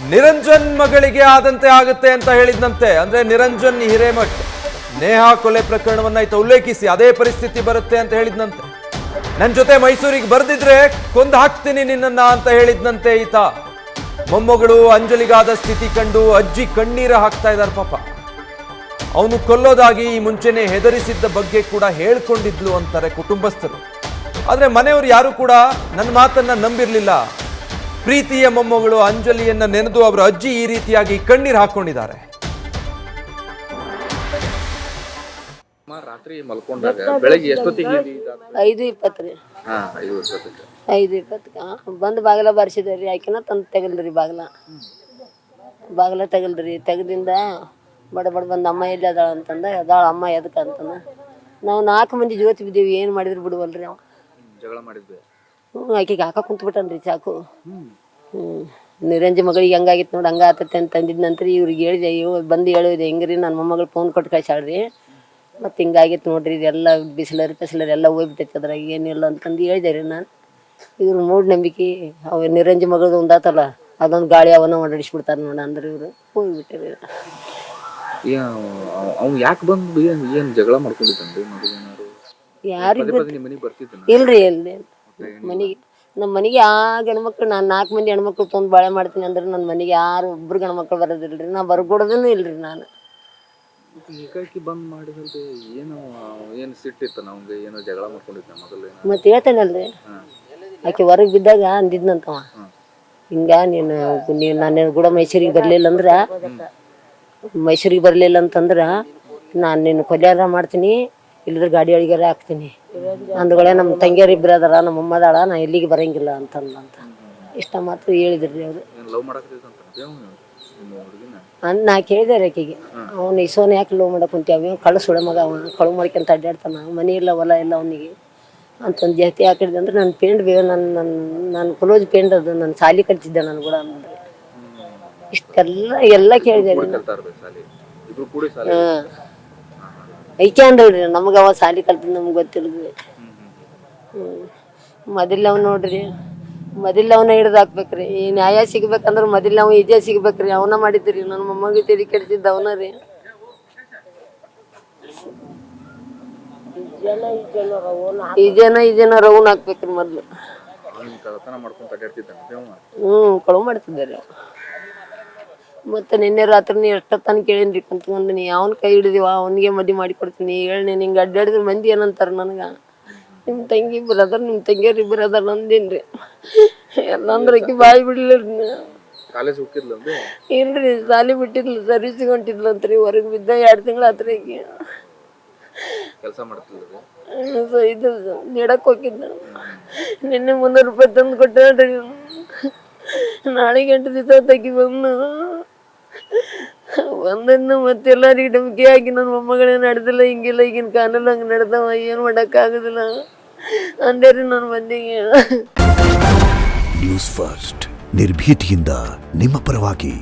ನಿರಂಜನ್ ಮಗಳಿಗೆ ಆದಂತೆ ಆಗುತ್ತೆ ಅಂತ ಹೇಳಿದ್ನಂತೆ. ಅಂದ್ರೆ ನಿರಂಜನ್ ಹಿರೇಮಠ್ ನೇಹಾ ಕೊಲೆ ಪ್ರಕರಣವನ್ನ ಈತ ಉಲ್ಲೇಖಿಸಿ ಅದೇ ಪರಿಸ್ಥಿತಿ ಬರುತ್ತೆ ಅಂತ ಹೇಳಿದ್ನಂತೆ. ನನ್ನ ಜೊತೆ ಮೈಸೂರಿಗೆ ಬರ್ದಿದ್ರೆ ಕೊಂದು ಹಾಕ್ತೀನಿ ನಿನ್ನನ್ನ ಅಂತ ಹೇಳಿದ್ನಂತೆ ಈತ. ಮೊಮ್ಮಗಳು ಅಂಜಲಿಗಾದ ಸ್ಥಿತಿ ಕಂಡು ಅಜ್ಜಿ ಕಣ್ಣೀರ ಹಾಕ್ತಾ ಇದ್ದಾರೆ ಪಾಪ. ಅವನು ಕೊಲ್ಲೋದಾಗಿ ಈ ಮುಂಚೆನೆ ಹೆದರಿಸಿದ್ದ ಬಗ್ಗೆ ಕೂಡ ಹೇಳ್ಕೊಂಡಿದ್ಲು ಅಂತಾರೆ ಕುಟುಂಬಸ್ಥರು. ಆದ್ರೆ ಮನೆಯವರು ಯಾರು ಕೂಡ ನನ್ನ ಮಾತನ್ನ ನಂಬಿರ್ಲಿಲ್ಲ. ಪ್ರೀತಿಯ ಮೊಮ್ಮಗಳು ಅಂಜಲಿಯನ್ನ ನೆನೆದು ಅವರ ಅಜ್ಜಿ ಈ ರೀತಿಯಾಗಿ ಕಣ್ಣೀರು ಹಾಕೊಂಡಿದ್ದಾರೆ. ರಾತ್ರಿ ಮಲ್ಕೊಂಡಾಗ ಬೆಳಗ್ಗೆ ಎಷ್ಟೊತ್ತಿಗೆ 5:20 ರೀ. 5:20 ಬಂದು ಬಾಗಿಲ ಬಾರಿಸಿದ್ರಿ. ಆಕಿನ ತಂದು ತೆಗಲ್ರಿ ಬಾಗಿಲ ತೆಗಲ್ರಿ. ತೆಗದಿಂದ ಬಡ ಬಂದು ಅಮ್ಮ ಎಲ್ಲಿ ಅದಾಳ ಅಂತಂದ. ಅದಾಳ ಅಮ್ಮ ಎದಕ್ಕೆ ಅಂತಂದ. ನಾವು 4 ಮಂದಿ ಜೋತಿ ಬಿದ್ದೀವಿ, ಏನು ಮಾಡಿದ್ರು ಬಿಡುವಲ್ರಿ ಅವ. ಜಗಳ ಮಾಡಿದ್ವಿ. ಆಕಿಗೆ ಹಾಕ ಕುಂತ್ಬಿಟ್ಟನ್ರಿ ಚಾಕು. ನಿರಂಜನ್ ಮಗಳಿಗೆ ಹೆಂಗಾಗಿತ್ತು ನೋಡಿ ಹಂಗ ಆತತ್ತೆ ಅಂತ ಅಂದಿದ್ ನಂತರ ಇವ್ರಿಗೆ ಹೇಳಿದೆ. ಬಂದು ಹೇಳಿದೆ ಹೆಂಗ್ರಿ ನನ್ನ ಮೊಮ್ಮಗಳು ಫೋನ್ ಕೊಟ್ಟು ಕಳ್ಸಾಳ್ರಿ, ಮತ್ತು ಹಿಂಗಾಗಿತ್ತು ನೋಡ್ರಿ, ಇದೆಲ್ಲ ಬಿಸಿಲರಿ ಎಲ್ಲ ಹೋಗ್ಬಿಟ್ಟೈತೆ ಅದ್ರಾಗ ಏನಿಲ್ಲ ಅಂತಂದು ಹೇಳಿದೆ ರೀ ನಾನು. ಇವ್ರು ಮೂಢನಂಬಿಕೆ ಅವ ನಿರಂಜನ್ ಮಗಳದು ಒಂದಾತಲ್ಲ ಅದೊಂದು ಗಾಳಿ ಅವನ್ನ ಓಡಾಡಿಸ್ಬಿಡ್ತಾರೆ ನೋಡ ಅಂದ್ರೆ ಇವರು ಹೋಗ್ಬಿಟ್ಟಿರಿ. ಅವ್ನು ಯಾಕೆ ಬಂದು ಏನು ಜಗಳ ಮಾಡ್ಕೊಂಡಿದ್ದಾನ್ರಿ? ಯಾರಿಗೂ ಇಲ್ರಿ ಮನೆಗೆ ನಮ್ಮ ಮನೆಗೆ ಹೆಣ್ಮಕ್ಳು ನಾನು 4 ಮಂದಿ ಹೆಣ್ಮಕ್ಳು ತೊಂದು ಬಾಳೆ ಮಾಡ್ತೀನಿ ಅಂದ್ರೆ ನನ್ನ ಮನೆಗೆ ಯಾರು ಒಬ್ರು ಗಣ್ಮಕ್ಳು ಬರೋದಿಲ್ರಿ. ನಾ ಬರ್ಕೊಡೋದೂ ಇಲ್ರಿ ನಾನು. ಬಂದ್ ಮಾಡಿದ್ರೆ ಏನು ಸಿಟ್ಟಿತ್ತ ನಮ್ಗೆ, ಏನೋ ಜಗಳ ಮಾಡ್ಕೊಂಡಿದ್ದ ಮೊದಲು. ಮತ್ತೆ ಹೇಳ್ತೇನಲ್ರಿ ಆಕೆ ಹೊರಗೆ ಬಿದ್ದಾಗ ಅಂದಿದ್ನಂತವ, ಹಿಂಗ ನೀನು ನಾನು ಕೂಡ ಮೈಸೂರಿಗೆ ಬರಲಿಲ್ಲ ಅಂತಂದ್ರೆ ನಾನು ನಿನ್ನ ಕೊಲ್ಯಾರ ಮಾಡ್ತೀನಿ, ಇಲ್ಲದ್ರೆ ಗಾಡಿ ಒಳಗಾರ ಹಾಕ್ತೀನಿ ಅಂದ್ಗಳೇ ನಮ್ಮ ತಂಗಿಯರು ಇಬ್ಬರು ಅದಾರ, ನಮ್ಮ ಅಮ್ಮದಾಳ, ನಾ ಎಲ್ಲಿಗೆ ಬರಂಗಿಲ್ಲ ಅಂತಂದಂತ. ಇಷ್ಟ ಮಾತ್ರ ಹೇಳಿದ್ರಿ ಅವರು. ನಾ ಕೇಳಿದೆ ಆಕೆಗೆ, ಅವ್ನು ಇಸೋನ್ ಯಾಕೆ ಲವ್ ಮಾಡಕ್ಕೆ ಕುಂತೀವಿ, ಕಳ್ಳು ಸುಳೆ ಮಗ ಅವ, ಕಳು ಮಾಡ್ಕೊಂತ ಅಡ್ಡಾಡ್ತಾನ, ಮನೆ ಇಲ್ಲ ಹೊಲ ಇಲ್ಲ ಅವನಿಗೆ ಅಂತಂದು ಜಾಸ್ತಿ ಹಾಕಿದ್ದೆ ಅಂದ್ರೆ ನನ್ನ ಪೇಂಡ್ ನನ್ನ ಕ್ಲೋಸ್ ಪೇಂಡ್ ಅದು, ನನ್ನ ಸಾಲಿ ಕಲ್ತಿದ್ದೆ ನಾನು ಕೂಡ ಅಂದ್ರೆ. ಇಷ್ಟೆಲ್ಲ ಕೇಳಿದೆ ರೀ. ಹಾಂ ಐಕೆ ಅಂದಳ್ರಿ ನಮಗೆ ಅವ ಸಾಲಿ ಕಲ್ತಿದ್ದು ನಮ್ಗೆ ಗೊತ್ತಿಲ್ಲದ್ರಿ. ಮೊದಲು ಅವ್ ನೋಡ್ರಿ ಅವನ ಹಿಡ್ದು ಹಾಕ್ಬೇಕ್ರಿ. ಈ ನ್ಯಾಯ ಸಿಗ್ಬೇಕಂದ್ರೆ ಮೊದಲು ನಾವು ಈಜೆ ಸಿಗ್ಬೇಕ್ರಿ. ಅವನ ಮಾಡಿದ್ರಿ ನನ್ನ ಮೊಮ್ಮಗೆ ತೆರಿ ಕೆಡಿಸಿದ್ದ ಅವನ ರೀ. ಈಜೇನ ರೌನ್ ಹಾಕ್ಬೇಕ್ರಿ ಮೊದ್ಲು. ಕಳು ಮಾಡ್ತಿದ್ದಾರೆ. ಮತ್ತೆ ನಿನ್ನೆ ರಾತ್ರಿ ಎಷ್ಟೊತ್ತನ ಕೇಳೀನಿ ಕುಂತ್ಕೊಂಡ್ನಿ, ಅವ್ನ ಕೈ ಹಿಡಿದಿವ ಅವನಿಗೆ ಮದುವೆ ಮಾಡಿ ಕೊಡ್ತೀನಿ ಹೇಳಿ. ನಿಂಗೆ ಅಡ್ಡಾಡಿದ್ರೆ ಮಂದಿ ಏನಂತಾರೆ ನನಗೆ, ನಿಮ್ಮ ತಂಗಿ ಬ್ರದರ್ ನಿಮ್ಮ ತಂಗಿಯರ್ ಇಬ್ಬರು ಅದಾರ ಅಂದೇನ್ರಿ. ಎಲ್ಲಂದ್ರೆ ಆಕಿ ಬಾಯಿ ಬಿಡ್ಲಿರಿ. ಇಲ್ರಿ ಸಾಲಿ ಬಿಟ್ಟಿದ್ಲು, ಸರ್ವಿಸಿಗೆ ಹೊಂಟಿದ್ಲಂತ್ರಿ. ಹೊರಗೆ ಬಿದ್ದ 2 ತಿಂಗಳು ಆತ್ರಿ ಆಕಿ. ಇದು ನೀಡಕ್ಕೆ ಹೋಗಿದ್ದ. ನಿನ್ನೆ 300 ರೂಪಾಯಿ ತಂದು ಕೊಟ್ಟಾಳ್ರಿ. ನಾಳೆಗೆ 8 ದಿವಸ ತೆಗಿ ಬಂದನ್ನು ಮತ್ತೆಲ್ಲರಿಗೆ ನಂಬಿಕೆ ಹಾಕಿ ನನ್ನ ಮೊಮ್ಮಗಳೇನು ನಡೆದಿಲ್ಲ, ಹಿಂಗಿಲ್ಲ ಈಗಿನ ಕಾಲಲ್ಲಿ ಹಂಗೆ ನಡೆದವ, ಏನು ಮಾಡೋಕ್ಕಾಗೋದಿಲ್ಲ ಅಂದೇರಿ ನನ್ನ ಮಂದಿಗೆ. ನ್ಯೂಸ್ ಫಸ್ಟ್ ನಿರ್ಭೀತಿಯಿಂದ ನಿಮ್ಮ ಪರವಾಗಿ.